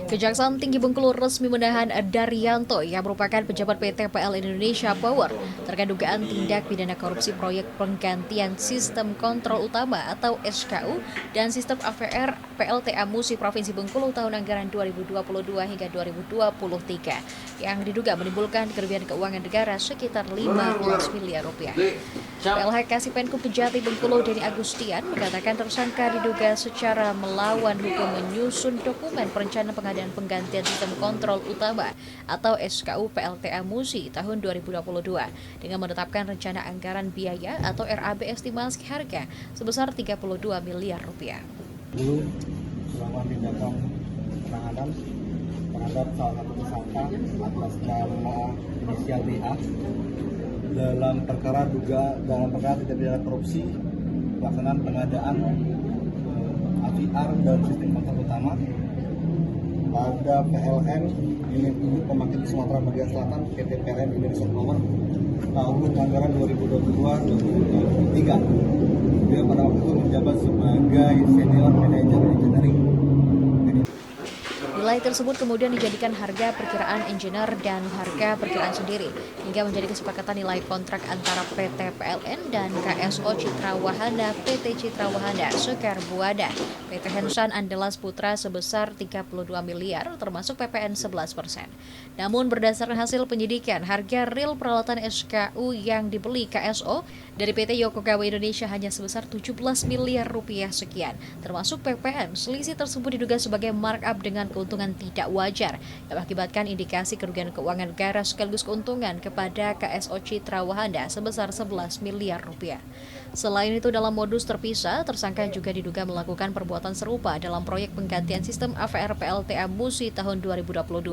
Kejaksaan Tinggi Bengkulu resmi menahan Daryanto yang merupakan pejabat PT PL Indonesia Power terkait dugaan tindak pidana korupsi proyek penggantian sistem kontrol utama atau SKU dan sistem AVR PLTA Musi Provinsi Bengkulu tahun anggaran 2022 hingga 2023 yang diduga menimbulkan kerugian keuangan negara sekitar 15 miliar rupiah. PLH Kasipenkum Kejati Bengkulu Denny Agustian mengatakan tersangka diduga secara melawan hukum menyusun dokumen perencanaan pengadaan penggantian sistem kontrol utama atau SKU PLTA Musi tahun 2022 dengan menetapkan rencana anggaran biaya atau RAB estimasi harga sebesar 32 miliar rupiah. Dulu melakukan tindakan penahanan terhadap salah satu tersangka atas nama inisial DA dalam perkara tindak pidana korupsi pelaksanaan pengadaan AVR dan sistem kontrol utama pada PLN Unit Pembangkit Sumatera Bagian Selatan PT PLN Indonesia Power tahun anggaran 2022-2023. Dia pada waktu itu menjabat sebagai senior manajer engineering. Nilai tersebut kemudian dijadikan harga perkiraan engineer dan harga perkiraan sendiri hingga menjadi kesepakatan nilai kontrak antara PT PLN dan KSO Citra Wahana PT Citra Wahana Sekar Buada PT Hensan Andalas Putra sebesar 32 miliar termasuk PPN 11%. Namun berdasarkan hasil penyidikan, harga real peralatan SKU yang dibeli KSO dari PT Yokogawa Indonesia hanya sebesar 17 miliar rupiah sekian termasuk PPN. Selisih tersebut diduga sebagai markup dengan keuntungan tidak wajar yang mengakibatkan indikasi kerugian keuangan negara sekaligus keuntungan kepada KSO Citra Wahana sebesar 11 miliar rupiah. Selain itu, dalam modus terpisah, tersangka juga diduga melakukan perbuatan serupa dalam proyek penggantian sistem AVR PLTA Musi tahun 2022.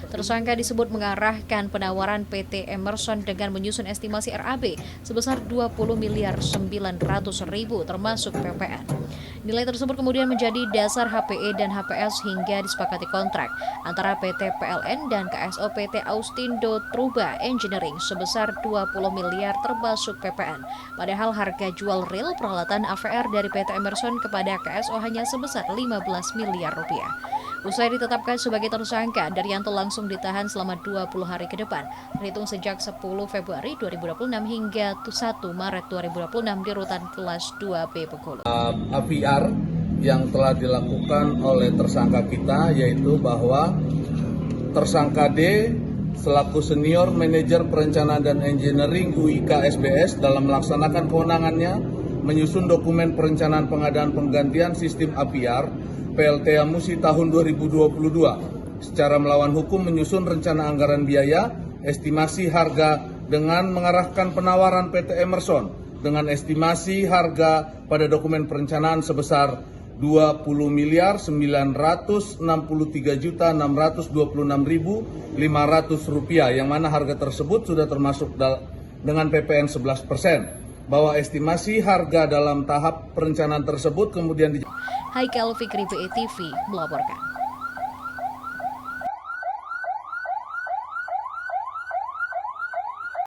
Tersangka disebut mengarahkan penawaran PT Emerson dengan menyusun estimasi RAB sebesar 20 miliar 900 ribu termasuk PPN. Nilai tersebut kemudian menjadi dasar HPE dan HPS hingga disepakati kontrak antara PT PLN dan KSO PT Austindo Truba Engineering sebesar 20 miliar termasuk PPN. Padahal harga jual real peralatan AVR dari PT Emerson kepada KSO hanya sebesar 15 miliar rupiah. Usai ditetapkan sebagai tersangka, Daryanto langsung ditahan selama 20 hari ke depan, terhitung sejak 10 Februari 2026 hingga 1 Maret 2026 di rutan kelas 2B Bengkulu. AVR yang telah dilakukan oleh tersangka kita yaitu bahwa tersangka D selaku senior manajer perencanaan dan engineering UIK SBS dalam melaksanakan kewenangannya menyusun dokumen perencanaan pengadaan penggantian sistem AVR PLTA Musi tahun 2022 secara melawan hukum menyusun rencana anggaran biaya, estimasi harga dengan mengarahkan penawaran PT Emerson dengan estimasi harga pada dokumen perencanaan sebesar 20 miliar 963 juta 626.500 rupiah yang mana harga tersebut sudah termasuk dengan PPN 11%. Bahwa estimasi harga dalam tahap perencanaan tersebut kemudian Haikal Fikri BETV melaporkan.